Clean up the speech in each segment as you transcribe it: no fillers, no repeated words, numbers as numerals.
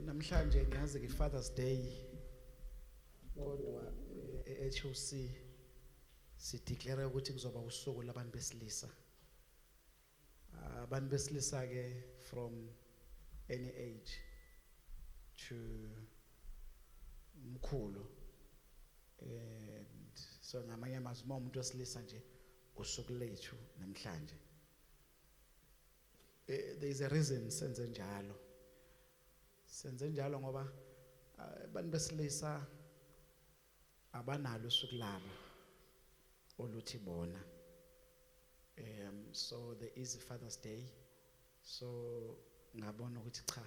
Namhlanje ngiyazi ke Father's Day kodwa eHOC sideclare ukuthi kuzoba usuku labantu besilisa. Abantu besilisa ke from any age to mkhulu, and so ngamanye amazwi uma umuntu wesilisa nje usuku lethu namhlanje. There is a reason senze njalo. Senze njalo ngoba abantu besilisa abanalo usuku labo oluthi bona. So there is a Father's Day. So ngabona ukuthi cha,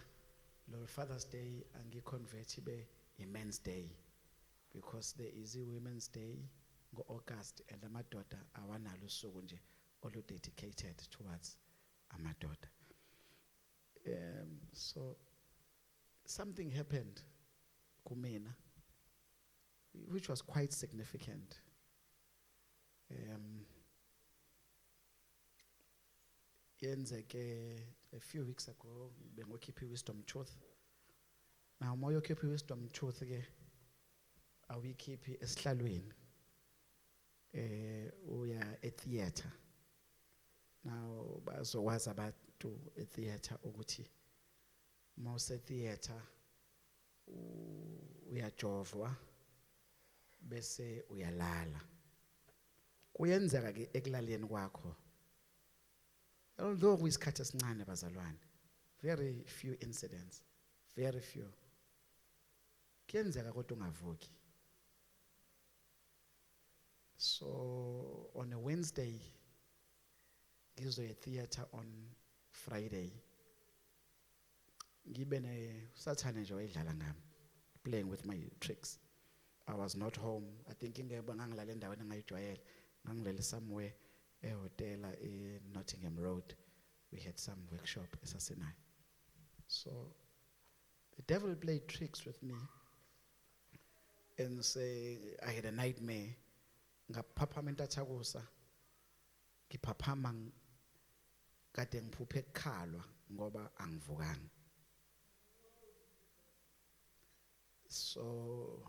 lo Father's Day angiconvert ibe i-Men's Day, because there is a Women's Day ngo-August and amadoda awanalo usuku nje olu-dedicated towards amadoda. So something happened kumina which was quite significant. Yenzeke a few weeks ago bengokhipha Wisdom Truth. Now moyo khipha Wisdom Truth ke awikhiphi esihlalweni, uya e-theater. Now bazokwazi abantu e-theater ukuthi mawuse theater uyajovwa bese uyalala. Kuyenzeka ke ekulaleni kwakho, although kuyisikhathi esincane bazalwane, very few incidents, very few, kuyenzeka kodwa ungavuki. So on a Wednesday ngizoya theater on Friday, ngibe nesathane nje wayidlala ngami, playing with my tricks. I was not home. I think ngangilala endaweni engayijwayele, ngangilele somewhere ehotel in Nottingham Road. We had some workshop esasenayo. So the devil played tricks with me and say I had a nightmare. Ngaphaphama entathakusa, ngiphaphama kade ngiphuphe ekukhalwa ngoba angivukanga. So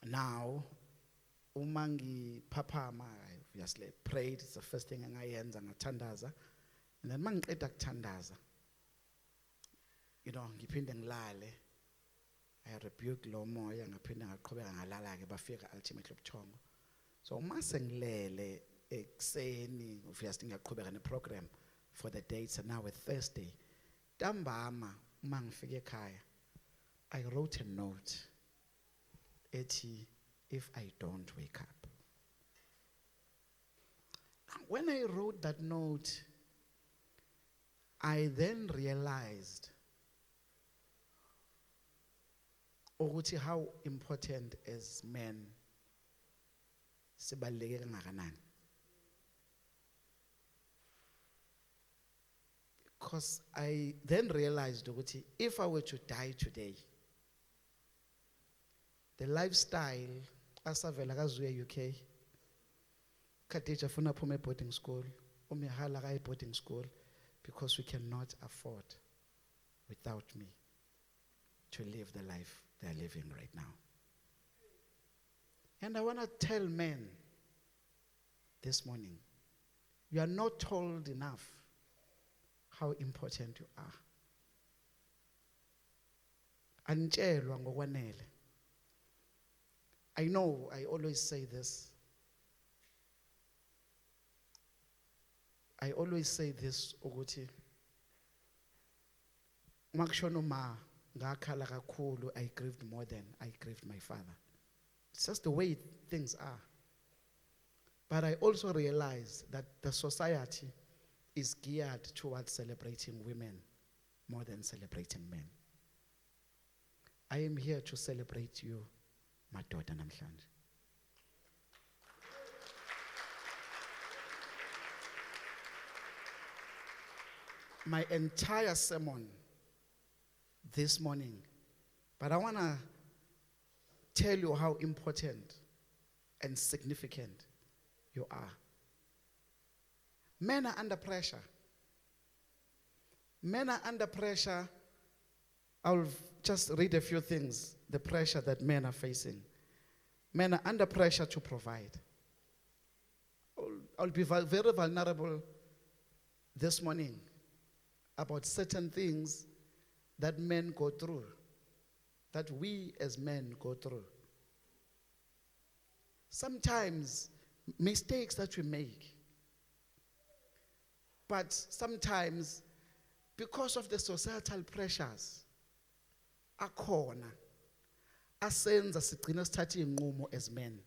now uma ngiphaphama, I obviously prayed. It's the first thing engayenza, ngathandaza. And then mangiqeda kuthandaza, ngiphinde ngilale, I rebuke lo moya, ngaphinde ngaqhubeka ngalala ke bafika ultimately ubuthongo. So uma sengilele ekseni, obviously ngiyaqhubeka neprogram for the dates, and now with Thursday. Ntambama uma ngifike ekhaya, I wrote a note ethi, if I don't wake up. When I wrote that note, I then realized ukuthi how important as men sibaluleke kangakanani. Because I then realized ukuthi if I were to die today, the lifestyle asavela kaZuya UK, Khadija funa aphume boarding school, uMihala kaye boarding school, because we cannot afford without me to live the life they are living right now. And I want to tell men this morning, you are not told enough how important you are. Anitshelwa ngokwanele. I know I always say this. I always say this ukuthi makushona uma ngakhala kakhulu, I grieved more than I grieved my father. It's just the way things are. But I also realize that the society is geared towards celebrating women more than celebrating men. I am here to celebrate you, madoda namhlanje. My entire sermon this morning, but I want to tell you how important and significant you are. Men are under pressure. Men are under pressure I'll just read a few things, the pressure that men are facing. Men are under pressure to provide. I'll be very vulnerable this morning about certain things that men go through, that we as men go through. Sometimes mistakes that we make, but sometimes because of the societal pressures akhona asenza sigcina sithatha inqumo as men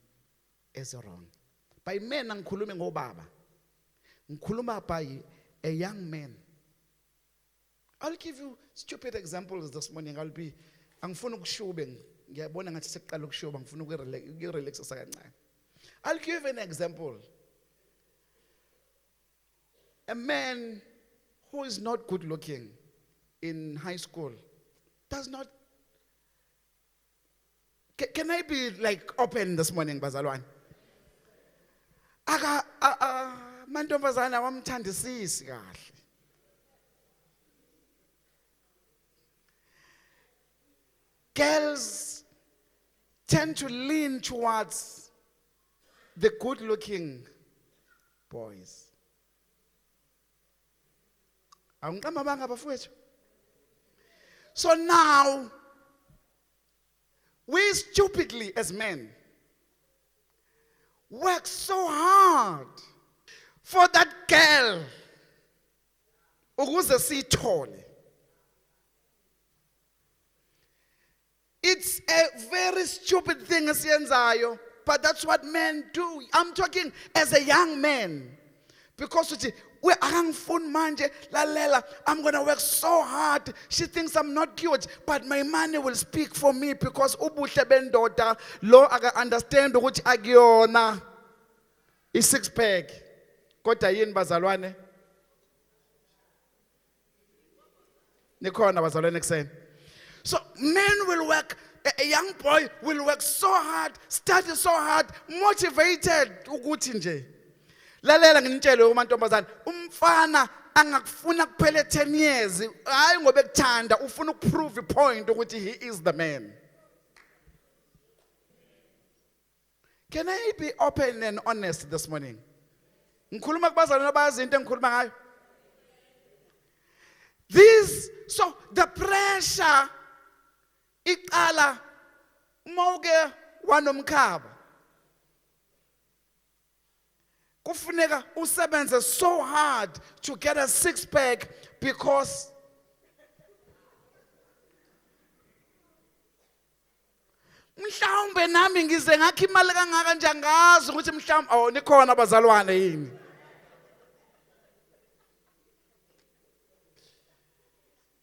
as wrong. By men angikhulumi ngobaba, ngikhuluma by a young man. I'll give you stupid examples this morning. Angifuna ukushuba, ngiyabona ngathi seqala ukushuba, ngifuna ukurelaxa kancane. I'll give an example. A man who is not good looking in high school does not. Can I be like open this morning, bazalwane? Mantombazana wamthandisisi kahle. Girls tend to lean towards the good-looking boys. So now, we stupidly as men work so hard for that girl ukuze siyithole. It's a very stupid thing esiyenzayo, but that's what men do. I'm talking as a young man, because I'm going to work so hard. She thinks I'm not cute, but my money will speak for me, because ubuhle bendoda lo aga understand ukuthi akuyona i six pack. Kodwa yini bazalwane? Nikhona bazalwane kuseni. So men will work, a young boy will work so hard, study so hard, motivated ukuthi nje. Lalela nginitshele umantombazana, umfana angakufuna kuphele 10 years, hayi ngoba ekuthanda, ufuna ukuprove point ukuthi he is the man. Can I be open and honest this morning? Ngikhuluma kubazalwane abazi into engikhuluma ngayo. So the pressure iqala mawuke wanomkhaba. Kufuneka usebenze so hard to get a six pack, because mhlawumbe nami ngize ngakho imali kangaka nje angazi ukuthi mhlawumbe nikhona abazalwane yini.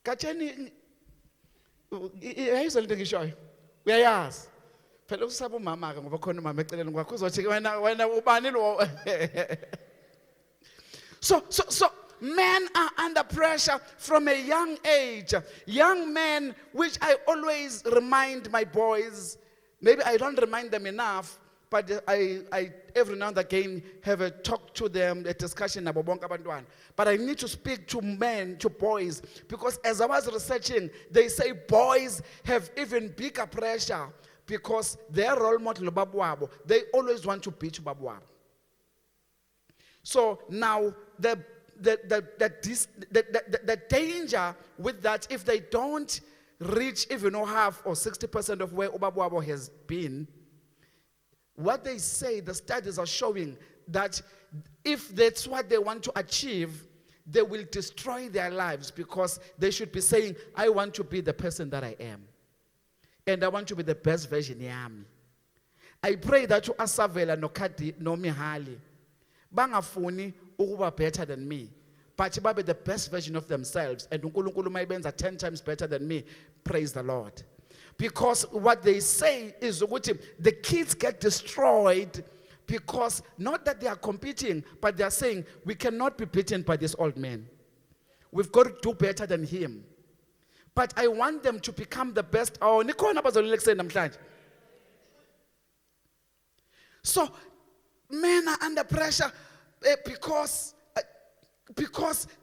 Katheni ayizwa lento ngishoyo. Uyayazi. Phela usaba umama ke ngoba khona umama eceleni kwakho uzothi wena ubani lo. So men are under pressure from a young age. Young men, which I always remind my boys, maybe I don't remind them enough, but I every now and again have a talk to them, a discussion about bonke abantwana. But I need to speak to men, to boys, because as I was researching, they say boys have even bigger pressure, because their role model babu wabo, they always want to beat babu wabo. So now the danger with that, if they don't reach even half or 60% of where babu wabo has been, what they say, the studies are showing that if that's what they want to achieve, they will destroy their lives, because they should be saying, I want to be the person that I am. And I want to be the best version yami. I pray that you Asavela no Kati no Mihali bangafuni ukuba better than me, but babe the best version of themselves, and uNkulunkulu mayibenza 10 times better than me. Praise the Lord. Because what they say is the kids get destroyed, because not that they are competing, but they are saying we cannot be beaten by this old man. We've got to do better than him. But I want them to become the best. So men are under pressure because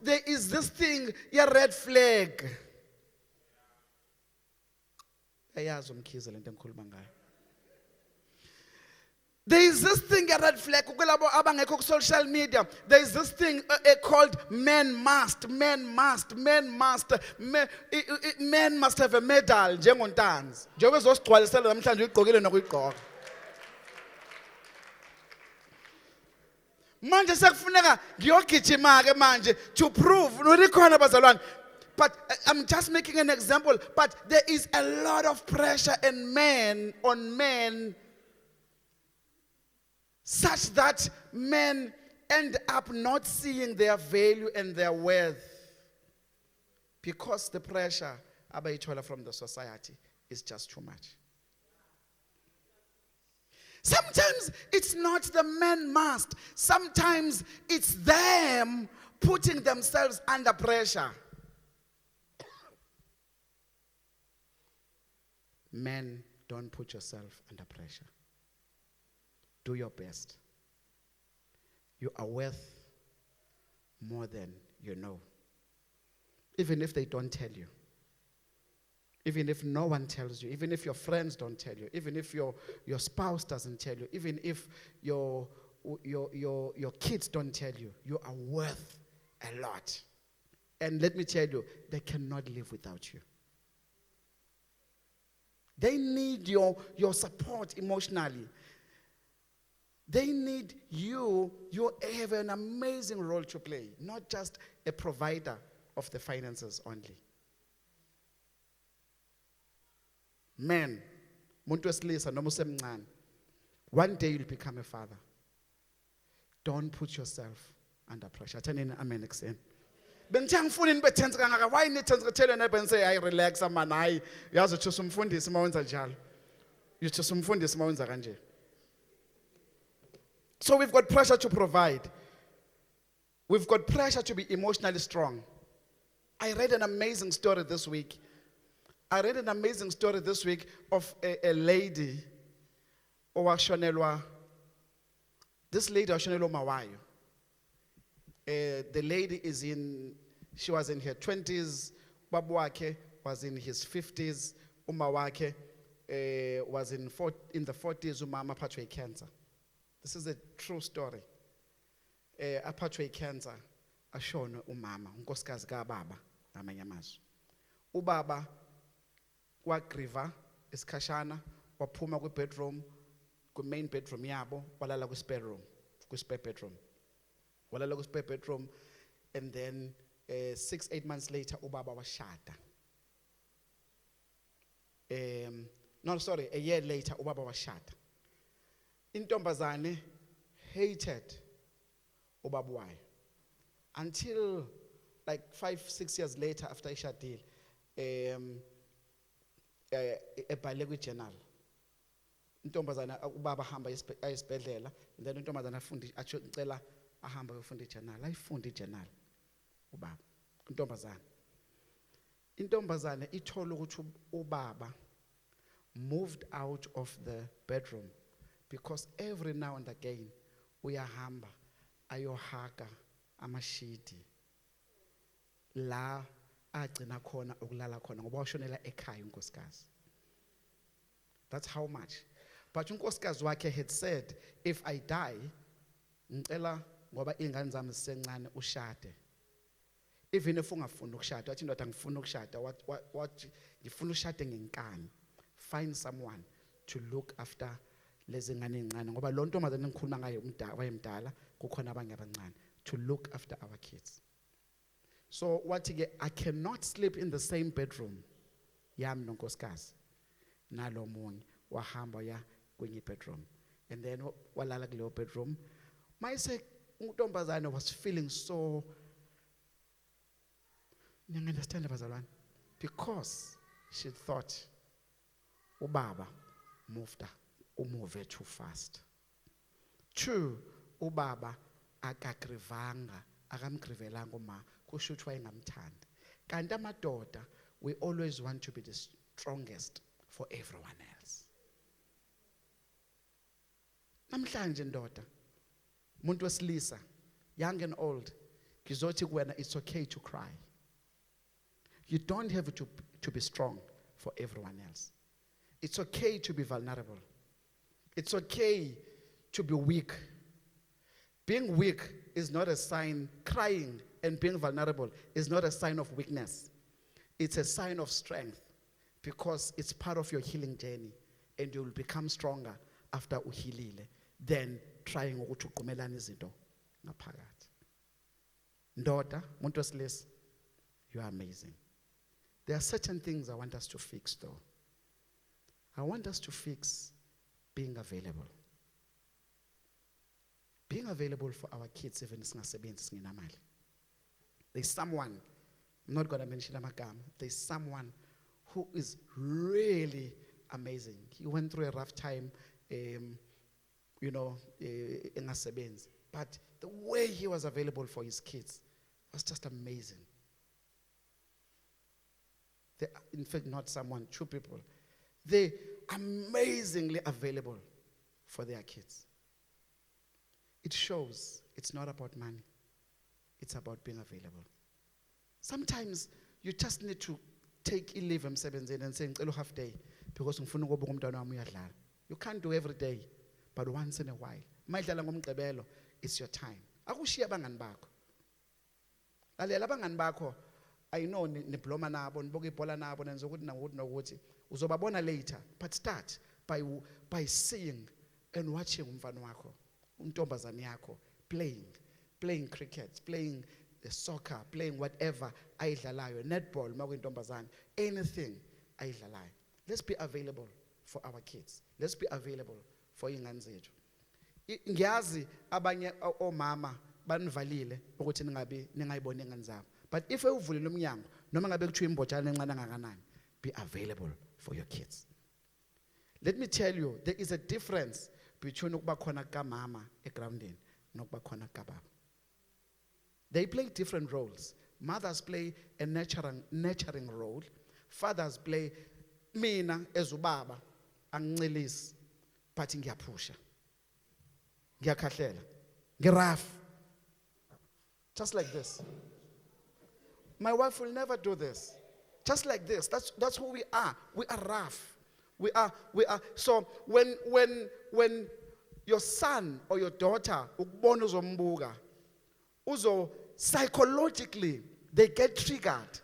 there is this thing, a red flag. Eyazi umkhize lento engikhuluma ngayo. There is this thing, a red flag, kulabo abangekho ku social media. There is this thing called men must have a medal njengontanzi. Njengoba ezosigcwalisela namhlanje uyigqokile nokuyigqoka. Manje sekufuneka ngiyogijima ke manje to prove nolikhona bazalwane. But I'm just making an example, but there is a lot of pressure on men such that men end up not seeing their value and their worth because the pressure abayithola from the society is just too much. Sometimes it's not the men must. Sometimes it's them putting themselves under pressure. Men, don't put yourself under pressure. Do your best. You are worth more than you know. Even if they don't tell you. Even if no one tells you. Even if your friends don't tell you. Even if your spouse doesn't tell you. Even if your kids don't tell you. You are worth a lot. And let me tell you, they cannot live without you. They need your support emotionally. They need you. You have an amazing role to play, not just a provider of the finances only. Men, muntu wesilisa noma usemncane, one day you'll become a father. Don't put yourself under pressure. Athaneni amen ekuseni. Bengithe ngifuna nibe tense kangaka. Why ni tense kathele nebe say I relax man hayi yazi uthi umfundisi mawenza njalo. Uthi umfundisi mawenza kanje. So we've got pressure to provide. We've got pressure to be emotionally strong. I read an amazing story this week. Of a lady owashonelwa. This lady owashonelwa mawayo. The lady she was in her 20s. Babu wake was in his 50s. Uma wake was in the 40s. Umama aphethwe cancer. This is a true story. Aphethwe cancer. Ashona umama. Unkosikazi kababa. Ngamanye amazwi. Ubaba wagriva isikhashana waphuma bedroom, main bedroom yabo, walala spare bedroom. Walala spare bedroom, and then 6-8 months later ubaba washada. A year later ubaba washada. Intombazane hated ubaba wayo until like 5-6 years later after ishadile. Ebhale kwi-journal. Intombazana ubaba hamba ayisibhedlela, and then intombazana atsho ngicela ahamba uyofunda i-journal. Ayifunda i-journal ubaba. Intombazana ithola ukuthi ubaba moved out of the bedroom because every now and again uyahamba ayohaga amashidi la agcina khona ukulala khona ngoba washonela ekhaya unkosikazi. That's how much. But unkosikazi wakhe had said, if I die ngicela ngoba ingane zami zisencane ushade. Even if ungafuna ukushada, wathi ndoda ngifuna ukushada, wathi ngifuna ushade ngenkani. Find someone to look after lezi ngane ezincane ngoba lo ntombazane engikhuluma ngayo wayemdala kukhona abanye abancane, to look after our kids. So what I cannot sleep in the same bedroom. Yam nonkosikazi. Nalo munye wahamba ya kwenye bedroom. And then walala kuleyo bedroom. Mayise untombazane was feeling so. You understand bazalwane? Because she thought ubaba moved umuve too fast. True, ubaba akagrivanga, akamgrivelanga uma. Kushuthi wayengamthandi. Kanti amadoda, we always want to be the strongest for everyone else. Namhlanje ndoda, muntu wesilisa, young and old, kizothi kuwena it's okay to cry. You don't have to be strong for everyone else. It's okay to be vulnerable. It's okay to be weak. Being weak is not a sign, crying and being vulnerable is not a sign of weakness. It's a sign of strength because it's part of your healing journey and you will become stronger after uhilile than trying ukuthi uqumelane izinto ngaphakathi. Ndoda, umuntu wesilisa, you are amazing. There are certain things I want us to fix though. I want us to fix being available. Being available for our kids even singasebenzi singenamali. There's someone, I'm not going to mention amagama, there's someone who is really amazing. He went through a rough time, engasebenzi. But the way he was available for his kids was just amazing. In fact, not someone, two people. They amazingly available for their kids. It shows it's not about money. It's about being available. Sometimes you just need to take a leave emsebenzini and say ngicela half day because ngifuna ukubuka umntwana wami uyadlala. You can't do every day, but once in a while. Mayidlala ngomgqibelo, it's your time. Akushiya abangani bakho. Lalela abangani bakho, I know nibloma nabo, nibuka ibhola nabo, nenza ukuthi nokuthi uzobabona later, but start by seeing and watching umfana wakho, untombazane yakho playing cricket, playing soccer, playing whatever ayidlalayo, netball makuyintombazane, anything ayidlalayo. Let's be available for our kids. Let's be available for ingane zethu. Ngiyazi abanye omama banivalile ukuthi ningayibona ingane zabo. But if uvulile umnyango noma ngabe kuthiwa imbotshana encane kangakanani, be available for your kids. Let me tell you, there is a difference between ukuba khona kamama egroundini nokuba khona kababa. They play different roles. Mothers play a nurturing role. Fathers play, mina as ubaba angincilisi but ngiyapusha. Ngiyakhahlela. Ngiraf. Just like this. My wife will never do this. Just like this. That's who we are. We are rough. We are. So when your son or your daughter ukubona uzombuka, psychologically they get triggered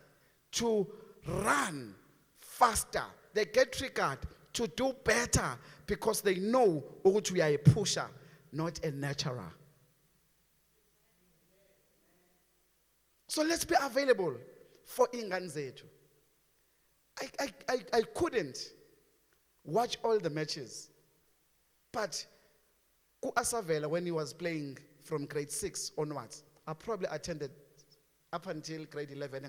to run faster. They get triggered to do better because they know ukuthi we are a pusher, not a nurturer. So let's be available for ingane zethu. I couldn't watch all the matches, but Asavela, when he was playing from grade 6 onwards, I probably attended up until grade 11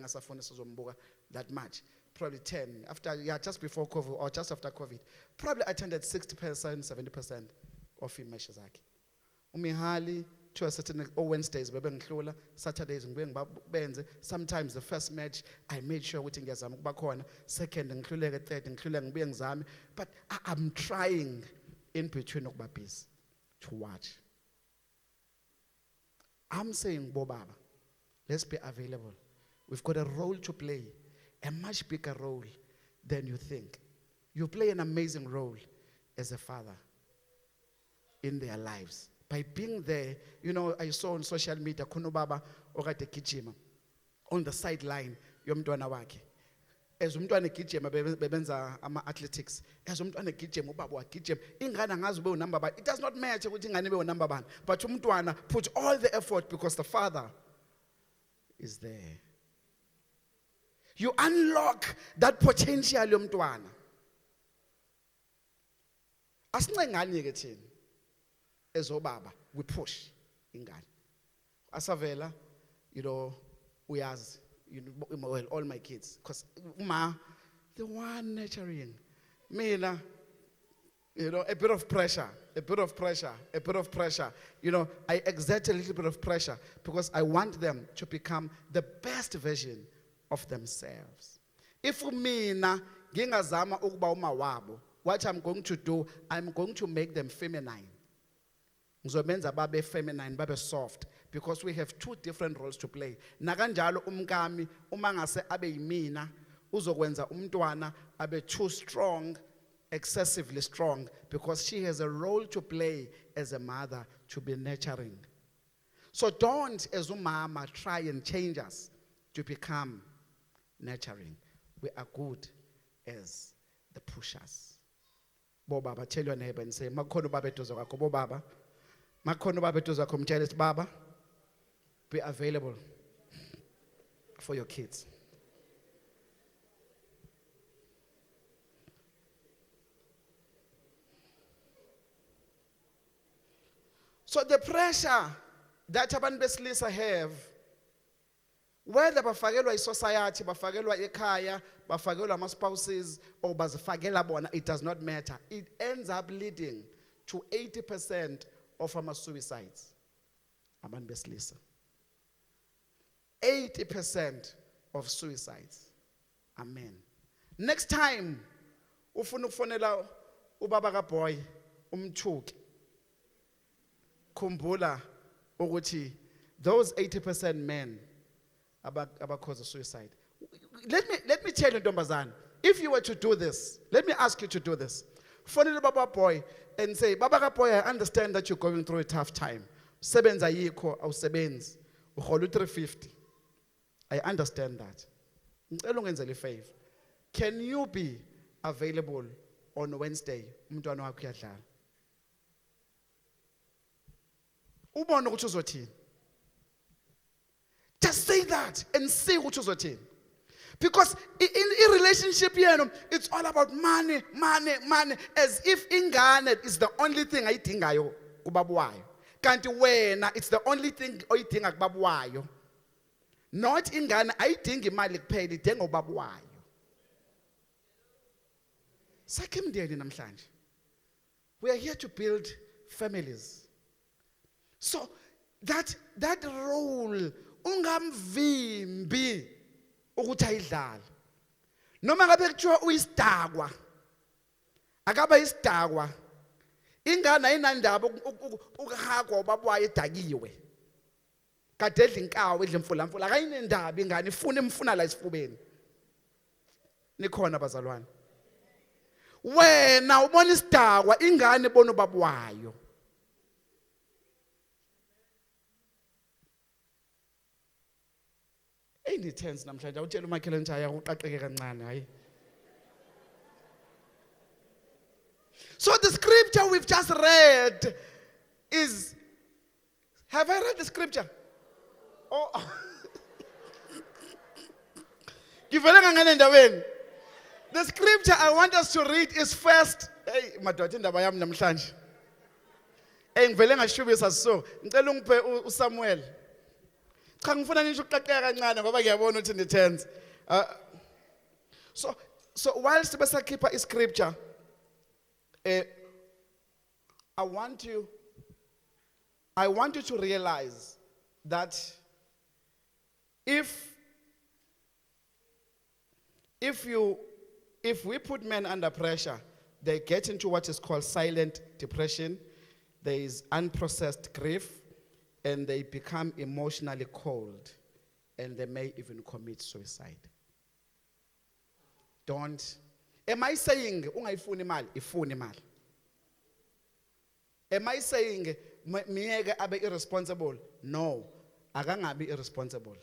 that match. Probably 10 after, just before COVID or just after COVID. Probably attended 60%, 70% of his matches. Umihali to a certain Wednesdays, Saturdays, sometimes the first match I made sure we think second, including third, including but I'm trying in between okubabhizi to watch. I'm saying, Bobaba, let's be available. We've got a role to play, a much bigger role than you think. You play an amazing role as a father in their lives. By being there, I saw on social media, Kunubaba okade gijima on the sideline yomntwana wakhe. As umntwana egijima bebenza ama-athletics. As umntwana egijima ubaba wagijima. Ingane angazi ube unumber bani. It does not matter ukuthi ingane ibe unumber bani. But umntwana put all the effort because the father is there. You unlock that potential yomntwana. Asincengani ke thina. As obaba, we push ingane. Asavela, uyazi, well, all my kids, because the one nurturing, mina, a bit of pressure. I exert a little bit of pressure because I want them to become the best version of themselves. If mina ngingazama ukuba umawabo, what I'm going to do, I'm going to make them feminine. Ngizobenza babe feminine, babe soft, because we have two different roles to play. Nakanjalo umkami uma ngase abe yimina uzokwenza umntwana abe too strong excessively strong because she has a role to play as a mother to be nurturing. So don't, as umama, try and change us to become nurturing. We are good as the pushers. Bo baba, tell your neighbor and say, "Makhono baba eduze kwakho." Bo baba, makhono baba eduze kwakho, mtshele sithi, "Baba, be available for your kids." So the pressure that abantu besilisa have, whether bafakelwa society, bafakelwa ekhaya, bafakelwa ama-spouses, or bazifakela bona, it does not matter. It ends up leading to 80% of ama-suicides. Abantu besilisa. 80% of suicides. Amen. Next time, ufuna ukufonela ubaba kaBoy, umthuki, kumbula ukuthi those 80% men cause suicide. Let me tell you, Ntombazana, if you were to do this, let me ask you to do this. Phone Baba Boy and say, "Baba Boy, I understand that you're going through a tough time. Sebenza yikho awusebenzi. Uhola 350. I understand that. Ngicela ungenzele favor. Can you be available on Wednesday? Umntwana wakho uyadlala." Ubone ukuthi uzothini. Just say that and see ukuthi uzothini. Because in relationship, it's all about money, money, money. As if ingane is the only thing ayidingayo kubaba wayo. Kanti wena, it's the only thing oyidinga kubaba wayo. Not ingane ayidinga imali kuphela, idinga ubaba wayo. Sakhe imndeni namhlanje. We are here to build families. So that role ungamvimbi ukuthi ayidlala. Noma ngabe kuthiwa uyisidakwa, akaba isidakwa, ingane ayinandaba ukuhagwa ubaba wayo edakiwe. Kade edla inkawu, edla imfulamfula, akayinendaba ingane, ifuna la esifubeni. Nikhona bazalwane. Wena ubona isidakwa, ingane ibona ubaba wayo. Tense namhlanje awutshela umakhelwane ukuthi ayakuqaqeke kancane hayi. So the scripture we've just read is, have I read the scripture? Oh. Ngivele ngangena endaweni. The scripture I want us to read is first, hey madoda indaba yami namhlanje. Ngivele ngashubisa so, ngicela ungiphe uSamuel. Cha ngifuna nisho ukuqaqeka kancane ngoba ngiyabona ukuthi nithenze. So whilst besakhipha iscripture, I want you to realize that if we put men under pressure, they get into what is called silent depression. There is unprocessed grief. And they become emotionally cold, and they may even commit suicide. Don't. Am I saying ungayifuni imali? Ifuni imali. Am I saying miyeke abe irresponsible? No, akangabi irresponsible.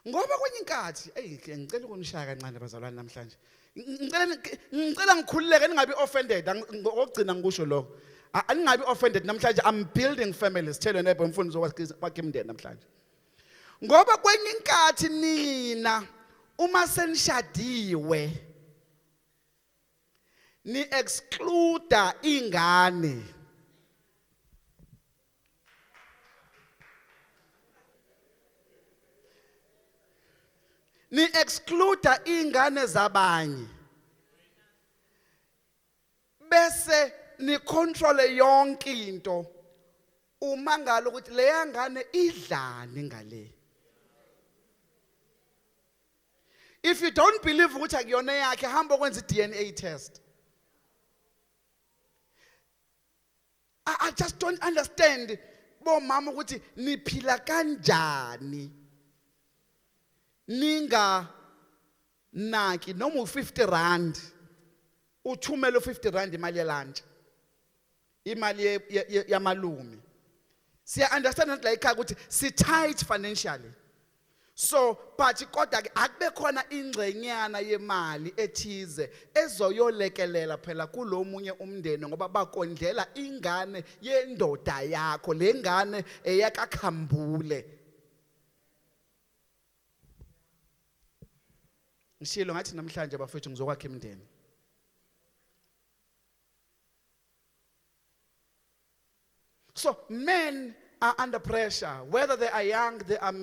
Ngoba kwenye inkathi, ngicela ukunishaya kancane bazalwane namhlanje. Ngicela ngikhululeke ningabi offended, ngokugcina ngikusho lokho. Angingabi offended namhlanje. I'm building families. Tell your neighbor mfundisi wakhe imndeni namhlanje. Ngoba kwenye inkathi nina uma senishadiwe ni exclude ingane. Ni exclude ingane zabanye. Bese ni control yonke into. Umangalo ukuthi leya ngane idlani ngale. If you don't believe ukuthi akuyona yakhe, hamba ukwenza i-DNA test. I just don't understand bomama ukuthi niphila kanjani. Ninga naki noma u50 rand uthumela 50 rand imali yelunch, imali yamalumi. Siya understand not like ukuthi si tight financially. So but kodwa ke akube khona ingcenyana yemali ethize ezoyolekelela phela kulomunye umndeni ngoba bakondlela ingane yendoda yakho, lengane eyakakhambule. Ngishilo ngathi namhlanje bafethu ngizokwakha imndeni. So men are under pressure, whether they are young, they are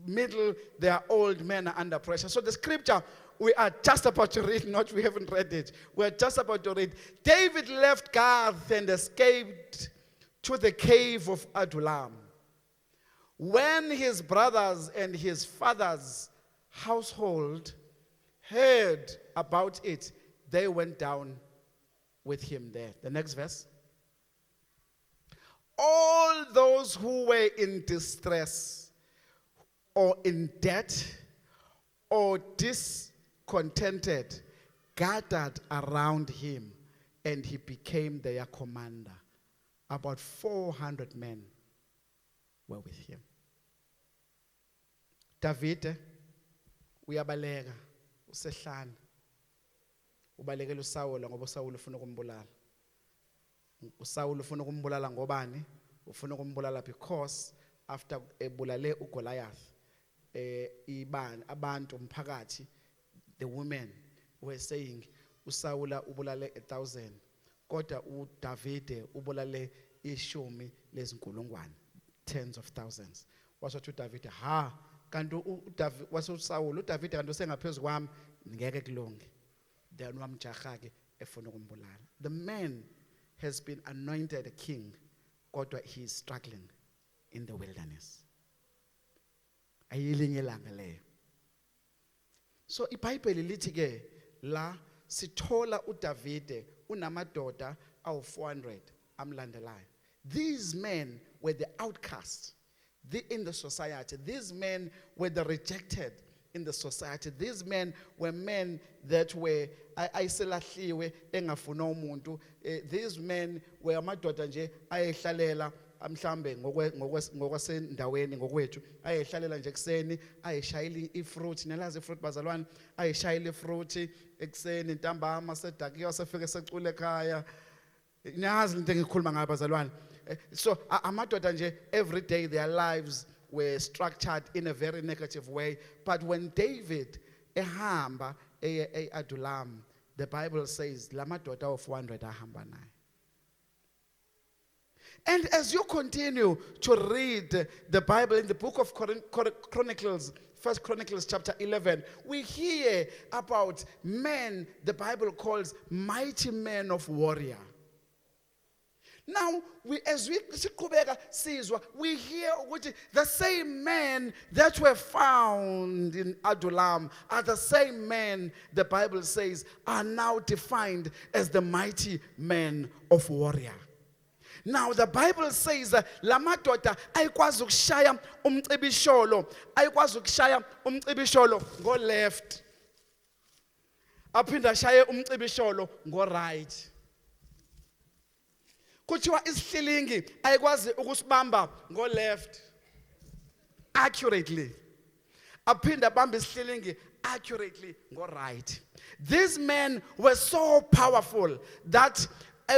middle, they are old, men are under pressure. So the scripture we are just about to read, not we haven't read it, we're just about to read. David left Gath and escaped to the cave of Adullam. When his brothers and his father's household heard about it, they went down with him there. The next verse. All those who were in distress or in debt or discontented gathered around him, and he became their commander. About 400 men were with him. David uyabaleka usehlana, ubalekela uSawule ngoba uSawule ufuna ukumbulala. uSawule ufuna ukumbulala ngobani? Ufuna ukumbulala because after ebulale uGoliath, abantu umphakathi, the women were saying uSawula ubulale 1,000 kodwa uDavide ubulale 10 lezinkulungwane, tens of thousands. Washo uDavide, ha kanti uDavide washo uSawule, uDavide kanti usengaphezulu kwami ngeke kulunge. Then wamjaha ke efuna ukumbulala. The man has been anointed a king, kodwa he is struggling in the wilderness. Ayilinye ilanga leyo. So iBhayibheli lithi ke la sithola uDavide unamadoda awu 400 amlandelayo. These men were the outcasts in the society. These men were the rejected in the society. These men were men that were ayiselahliwe engafuna umuntu. These men were amadoda nje ayehlalela amhlambe ngokwasendaweni ngokwethu, ayehlalela nje ekseni, ayeshayila ifruit, nelazi ifruit bazalwane, ayeshayila ifruit ekseni ntambama sedakiyo sefike secule ekhaya. Nyazi into engikhuluma ngayo bazalwane. So amadoda nje every day their lives were structured in a very negative way. But when David ehamba Adullam, the Bible says lamadoda of 400 ahamba naye. And as you continue to read the Bible in the book of Chronicles, 1 Chronicles chapter 11, we hear about men the Bible calls mighty men of warrior. Now, as we hear the same men that were found in Adullam are the same men, the Bible says, are now defined as the mighty men of warrior. Now the Bible says lamadoda ayikwazi ukushaya umcibisholo go left, aphinda shaye umcibisholo go right. Kuthiwa isihlilingi ayikwazi ukusibamba go left accurately, aphinda bamba isihlilingi accurately go right. These men were so powerful that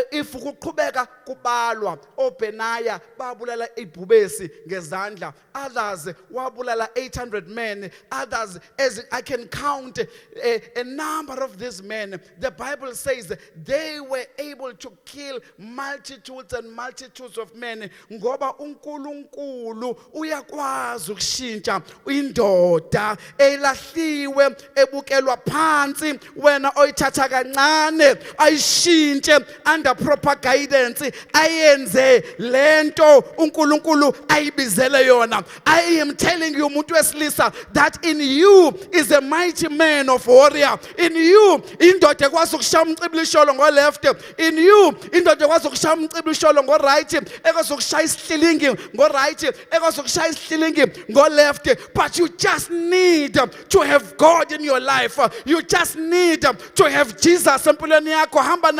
if ukuqhubeka kubalwa, oBenaya babulala ibhubesi ngezandla, others wabulala 800 men, others, as I can count a number of these men, the Bible says they were able to kill multitudes and multitudes of men. Ngoba uNkulunkulu uyakwazi ukushintsha indoda elahliwe ebukelwa phansi, wena oyithatha kancane ayishintshe under proper guidance ayenze lento uNkulunkulu ayibizele yona. I am telling you umuntu wesilisa that in you is a mighty man of warrior. In you indoda ekwazi ukushaya umcibilisholo ngo left. In you indoda ekwazi ukushaya umcibilisholo ngo right, ekwazi ukushaya isihlilingi ngo right, ekwazi ukushaya isihlilingi ngo left. But you just need to have God in your life. You just need to have Jesus empilweni yakho. Hamba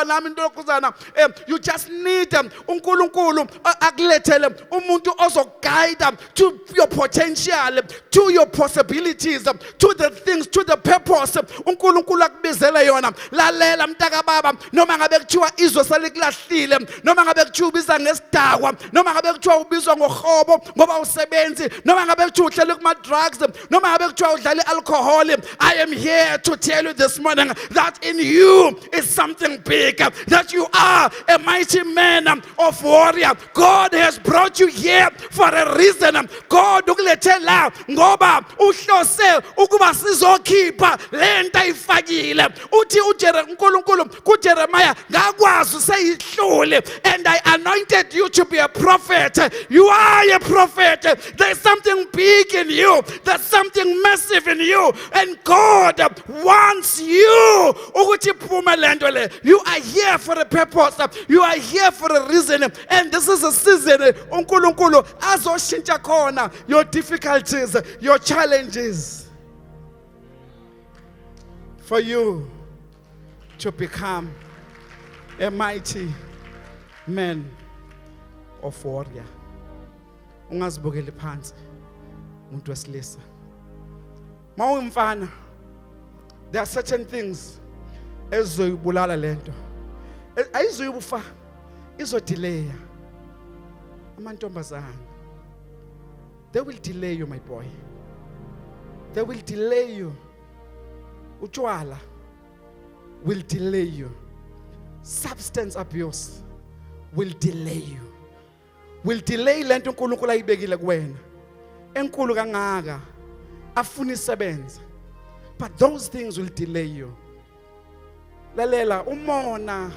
nami ndokuzana. You just need uNkulunkulu akulethele umuntu ozoguide to your potential, to your possibilities, to the things, to the purpose uNkulunkulu akubizele yona. Lalela mntaka baba, noma ngabe kuthiwa izwe selikulahlile, noma ngabe kuthiwa ubiza ngesidakwa, noma ngabe kuthiwa ubizwa ngohobo ngoba usebenzi, noma ngabe kuthiwa uhlele kuma drugs, noma ngabe kuthiwa udlala alcohol. I am here to tell you this morning that in you is something big, that you are a mighty man of warrior. God has brought you here for a reason. God ukulethela ngoba uhlose ukuba sizokhipha lento ayifakile. Uthi uNkulunkulu kuJeremiah ngakwazi seyihlule, and I anointed you to be a prophet. You are a prophet. There's something big in you. There's something massive in you, and God wants you ukuthi phume lento le. You are here for a purpose. You are here for a reason, and this is a season uNkulunkulu azoshintsha khona your difficulties, your challenges, for you to become a mighty man of warrior. Ungazibukeli phansi umuntu wesilisa. Mawumfana, there are certain things ezoyibulala lento. Ayizoyibufa, izodelay. Amantombazana, they will delay you, my boy. They will delay you. Utshwala will delay you. Substance abuse will delay you. Will delay lento uNkulunkulu ayibekile kuwena. Enkulu kangaka afuna isebenza. But those things will delay you. Lalela, umona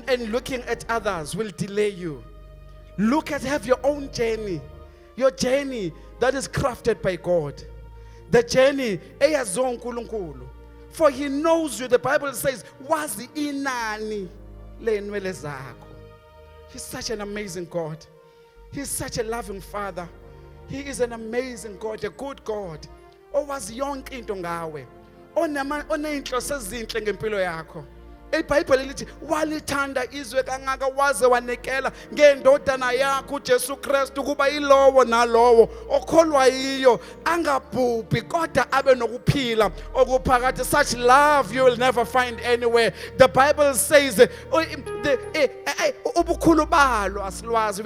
and looking at others will delay you. Have your own journey. Your journey that is crafted by God. The journey eyaziwa uNkulunkulu. For He knows you. The Bible says, wazi inani lenwele zakho. He's such an amazing God. He's such a loving Father. He is an amazing God, a good God. Owazi yonke into ngawe. Oneyinhloso ezinhle ngempilo yakho. iBhayibheli lithi walithanda izwe kangaka waze wanekela ngendodana yakho uJesu Kristu kuba ilowo nalowo okholwa yiyo angabhubhi kodwa abe nokuphila okuphakathi. Such love you will never find anywhere. The Bible says ubukhulu balo asilwazi.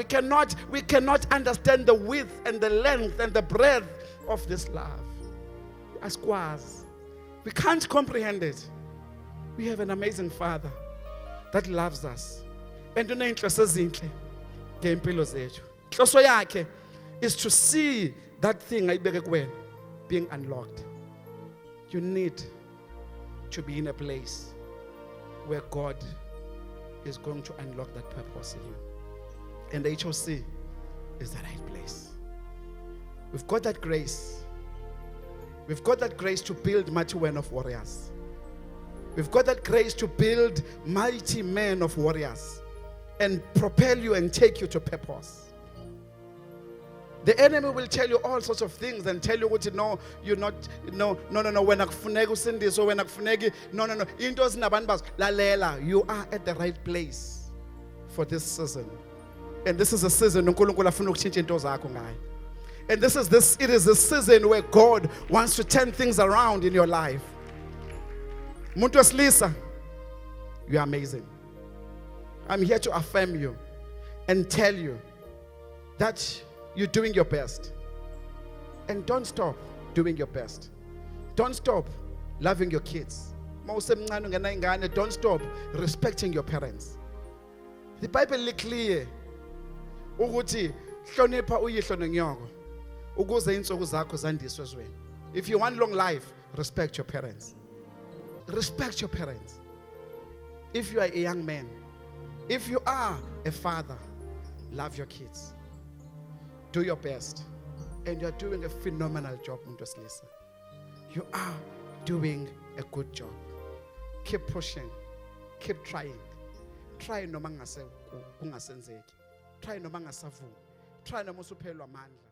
We cannot understand the width and the length and the breadth of this love. Asikwazi. We can't comprehend it. We have an amazing Father that loves us. And uneyinhloso ezinhle ngempilo zethu. Inhloso yakhe is to see that thing ayibeke kuwena being unlocked. You need to be in a place where God is going to unlock that purpose in you. And the HOC is the right place. We've got that grace. We've got that grace to build mighty men of warriors. We've got that grace to build mighty men of warriors and propel you and take you to purpose. The enemy will tell you all sorts of things and tell you what no, you're not, no, when akufuneki usindiswe, when akufuneki, no. Into zinabantu bas, lalela, you are at the right place for this season. And this is a season uNkulunkulu afuna ukutshintsha into zakho ngayo. And it is a season where God wants to turn things around in your life. Muntu wesilisa, you are amazing. I'm here to affirm you and tell you that you're doing your best. And don't stop doing your best. Don't stop loving your kids. Don't stop respecting your parents. The Bible is clear. Ukuthi hlonipha uyihlo nonyoko ukuze insuku zakho zandiswe ezweni. If you want long life, respect your parents. Respect your parents. If you are a young man, If you are a father, love your kids. Do your best. And you're doing a phenomenal job, muntu wesilisa. You are doing a good job. Keep pushing. Keep trying. Try noma kungasenzeki. Try noma ngasavumi. Try noma usuphelwa amandla.